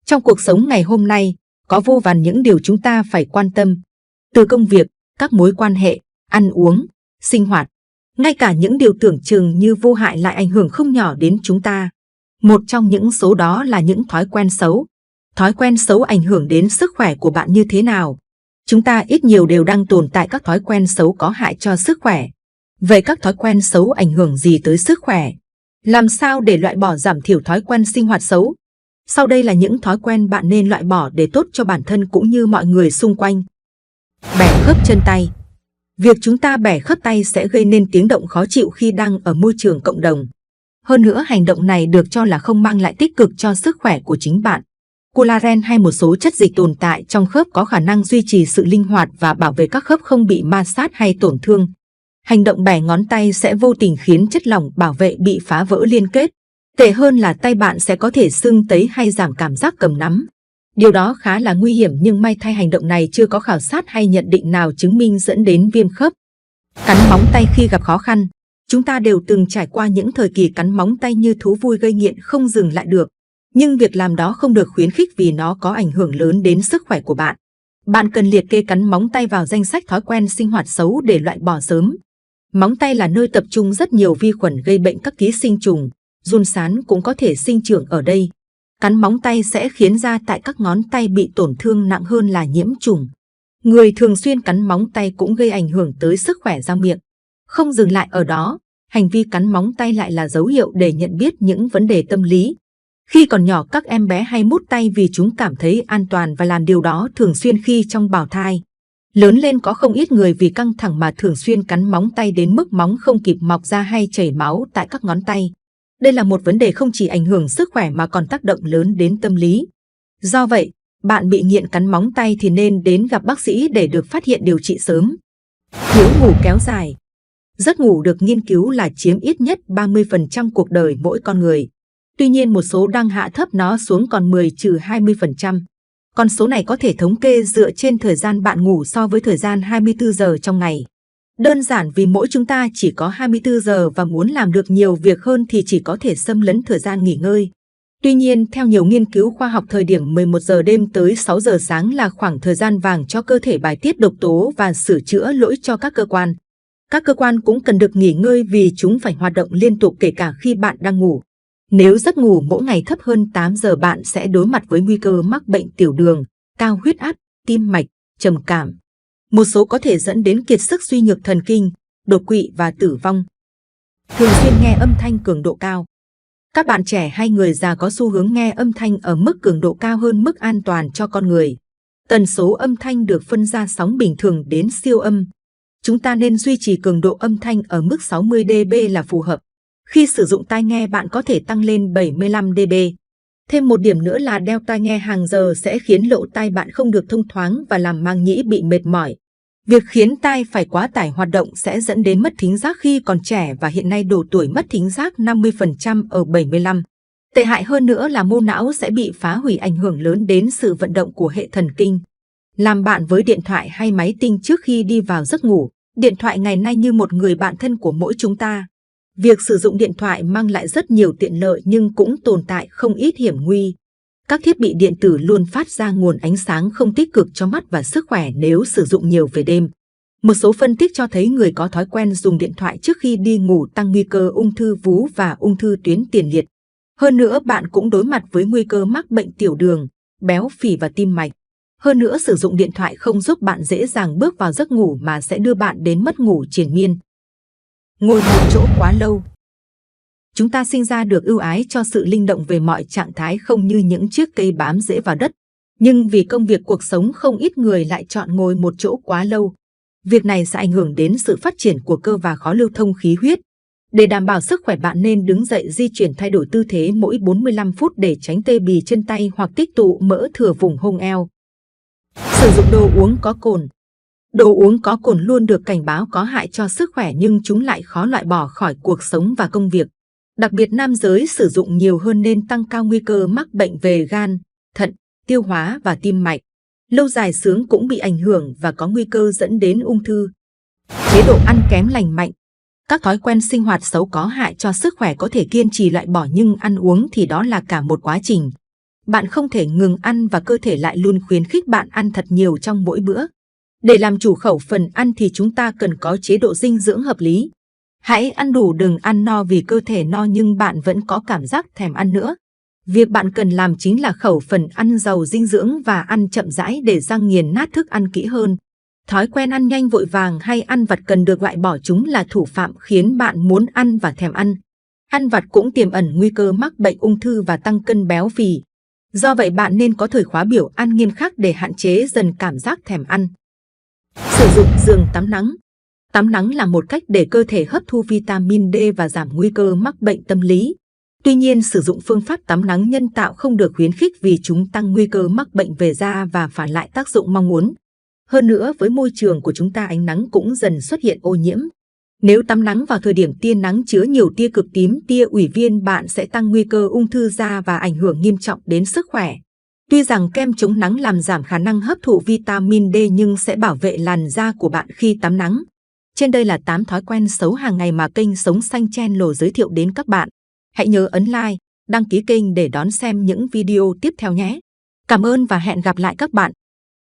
Trong cuộc sống ngày hôm nay, có vô vàn những điều chúng ta phải quan tâm. Từ công việc, các mối quan hệ, ăn uống, sinh hoạt. Ngay cả những điều tưởng chừng như vô hại lại ảnh hưởng không nhỏ đến chúng ta. Một trong những số đó là những thói quen xấu. Thói quen xấu ảnh hưởng đến sức khỏe của bạn như thế nào? Chúng ta ít nhiều đều đang tồn tại các thói quen xấu có hại cho sức khỏe. Vậy các thói quen xấu ảnh hưởng gì tới sức khỏe? Làm sao để loại bỏ giảm thiểu thói quen sinh hoạt xấu? Sau đây là những thói quen bạn nên loại bỏ để tốt cho bản thân cũng như mọi người xung quanh. Bẻ khớp chân tay. Việc chúng ta bẻ khớp tay sẽ gây nên tiếng động khó chịu khi đang ở môi trường cộng đồng. Hơn nữa, hành động này được cho là không mang lại tích cực cho sức khỏe của chính bạn. Collagen hay một số chất dịch tồn tại trong khớp có khả năng duy trì sự linh hoạt và bảo vệ các khớp không bị ma sát hay tổn thương. Hành động bẻ ngón tay sẽ vô tình khiến chất lỏng bảo vệ bị phá vỡ liên kết. Tệ hơn là tay bạn sẽ có thể sưng tấy hay giảm cảm giác cầm nắm. Điều đó khá là nguy hiểm, nhưng may thay hành động này chưa có khảo sát hay nhận định nào chứng minh dẫn đến viêm khớp. Cắn móng tay khi gặp khó khăn. Chúng ta đều từng trải qua những thời kỳ cắn móng tay như thú vui gây nghiện không dừng lại được. Nhưng việc làm đó không được khuyến khích vì nó có ảnh hưởng lớn đến sức khỏe của bạn. Bạn cần liệt kê cắn móng tay vào danh sách thói quen sinh hoạt xấu để loại bỏ sớm. Móng tay là nơi tập trung rất nhiều vi khuẩn gây bệnh, các ký sinh trùng, giun sán cũng có thể sinh trưởng ở đây. Cắn móng tay sẽ khiến da tại các ngón tay bị tổn thương nặng hơn là nhiễm trùng. Người thường xuyên cắn móng tay cũng gây ảnh hưởng tới sức khỏe răng miệng. Không dừng lại ở đó, hành vi cắn móng tay lại là dấu hiệu để nhận biết những vấn đề tâm lý. Khi còn nhỏ, các em bé hay mút tay vì chúng cảm thấy an toàn và làm điều đó thường xuyên khi trong bào thai. Lớn lên có không ít người vì căng thẳng mà thường xuyên cắn móng tay đến mức móng không kịp mọc ra hay chảy máu tại các ngón tay. Đây là một vấn đề không chỉ ảnh hưởng sức khỏe mà còn tác động lớn đến tâm lý. Do vậy, bạn bị nghiện cắn móng tay thì nên đến gặp bác sĩ để được phát hiện điều trị sớm. Thiếu ngủ kéo dài. Giấc ngủ được nghiên cứu là chiếm ít nhất 30% cuộc đời mỗi con người. Tuy nhiên, một số đang hạ thấp nó xuống còn 10-20%. Con số này có thể thống kê dựa trên thời gian bạn ngủ so với thời gian 24 giờ trong ngày. Đơn giản vì mỗi chúng ta chỉ có 24 giờ và muốn làm được nhiều việc hơn thì chỉ có thể xâm lấn thời gian nghỉ ngơi. Tuy nhiên, theo nhiều nghiên cứu khoa học, thời điểm 11 giờ đêm tới 6 giờ sáng là khoảng thời gian vàng cho cơ thể bài tiết độc tố và sửa chữa lỗi cho các cơ quan. Các cơ quan cũng cần được nghỉ ngơi vì chúng phải hoạt động liên tục kể cả khi bạn đang ngủ. Nếu giấc ngủ mỗi ngày thấp hơn 8 giờ, bạn sẽ đối mặt với nguy cơ mắc bệnh tiểu đường, cao huyết áp, tim mạch, trầm cảm. Một số có thể dẫn đến kiệt sức, suy nhược thần kinh, đột quỵ và tử vong. Thường xuyên nghe âm thanh cường độ cao. Các bạn trẻ hay người già có xu hướng nghe âm thanh ở mức cường độ cao hơn mức an toàn cho con người. Tần số âm thanh được phân ra sóng bình thường đến siêu âm. Chúng ta nên duy trì cường độ âm thanh ở mức 60 dB là phù hợp. Khi sử dụng tai nghe, bạn có thể tăng lên 75 dB. Thêm một điểm nữa là đeo tai nghe hàng giờ sẽ khiến lỗ tai bạn không được thông thoáng và làm màng nhĩ bị mệt mỏi. Việc khiến tai phải quá tải hoạt động sẽ dẫn đến mất thính giác khi còn trẻ, và hiện nay độ tuổi mất thính giác 50% ở 75. Tệ hại hơn nữa là mô não sẽ bị phá hủy, ảnh hưởng lớn đến sự vận động của hệ thần kinh. Làm bạn với điện thoại hay máy tính trước khi đi vào giấc ngủ. Điện thoại ngày nay như một người bạn thân của mỗi chúng ta. Việc sử dụng điện thoại mang lại rất nhiều tiện lợi nhưng cũng tồn tại không ít hiểm nguy. Các thiết bị điện tử luôn phát ra nguồn ánh sáng không tích cực cho mắt và sức khỏe nếu sử dụng nhiều về đêm. Một số phân tích cho thấy người có thói quen dùng điện thoại trước khi đi ngủ tăng nguy cơ ung thư vú và ung thư tuyến tiền liệt. Hơn nữa, bạn cũng đối mặt với nguy cơ mắc bệnh tiểu đường, béo phì và tim mạch. Hơn nữa, sử dụng điện thoại không giúp bạn dễ dàng bước vào giấc ngủ mà sẽ đưa bạn đến mất ngủ triền miên. Ngồi một chỗ quá lâu. Chúng ta sinh ra được ưu ái cho sự linh động về mọi trạng thái, không như những chiếc cây bám rễ vào đất. Nhưng vì công việc cuộc sống, không ít người lại chọn ngồi một chỗ quá lâu. Việc này sẽ ảnh hưởng đến sự phát triển của cơ và khó lưu thông khí huyết. Để đảm bảo sức khỏe, bạn nên đứng dậy di chuyển, thay đổi tư thế mỗi 45 phút để tránh tê bì chân tay hoặc tích tụ mỡ thừa vùng hông eo. Sử dụng đồ uống có cồn. Đồ uống có cồn luôn được cảnh báo có hại cho sức khỏe, nhưng chúng lại khó loại bỏ khỏi cuộc sống và công việc. Đặc biệt nam giới sử dụng nhiều hơn nên tăng cao nguy cơ mắc bệnh về gan, thận, tiêu hóa và tim mạch. Lâu dài xương cũng bị ảnh hưởng và có nguy cơ dẫn đến ung thư. Chế độ ăn kém lành mạnh. Các thói quen sinh hoạt xấu có hại cho sức khỏe có thể kiên trì loại bỏ, nhưng ăn uống thì đó là cả một quá trình. Bạn không thể ngừng ăn và cơ thể lại luôn khuyến khích bạn ăn thật nhiều trong mỗi bữa. Để làm chủ khẩu phần ăn thì chúng ta cần có chế độ dinh dưỡng hợp lý. Hãy ăn đủ, đừng ăn no vì cơ thể no nhưng bạn vẫn có cảm giác thèm ăn nữa. Việc bạn cần làm chính là khẩu phần ăn giàu dinh dưỡng và ăn chậm rãi để răng nghiền nát thức ăn kỹ hơn. Thói quen ăn nhanh vội vàng hay ăn vặt cần được loại bỏ, chúng là thủ phạm khiến bạn muốn ăn và thèm ăn. Ăn vặt cũng tiềm ẩn nguy cơ mắc bệnh ung thư và tăng cân béo phì. Do vậy bạn nên có thời khóa biểu ăn nghiêm khắc để hạn chế dần cảm giác thèm ăn. Sử dụng giường tắm nắng. Tắm nắng là một cách để cơ thể hấp thu vitamin D và giảm nguy cơ mắc bệnh tâm lý. Tuy nhiên, sử dụng phương pháp tắm nắng nhân tạo không được khuyến khích vì chúng tăng nguy cơ mắc bệnh về da và phản lại tác dụng mong muốn. Hơn nữa, với môi trường của chúng ta, ánh nắng cũng dần xuất hiện ô nhiễm. Nếu tắm nắng vào thời điểm tia nắng chứa nhiều tia cực tím, tia UV, bạn sẽ tăng nguy cơ ung thư da và ảnh hưởng nghiêm trọng đến sức khỏe. Tuy rằng kem chống nắng làm giảm khả năng hấp thụ vitamin D nhưng sẽ bảo vệ làn da của bạn khi tắm nắng. Trên đây là 8 thói quen xấu hàng ngày mà kênh Sống Xanh Channel giới thiệu đến các bạn. Hãy nhớ ấn like, đăng ký kênh để đón xem những video tiếp theo nhé. Cảm ơn và hẹn gặp lại các bạn.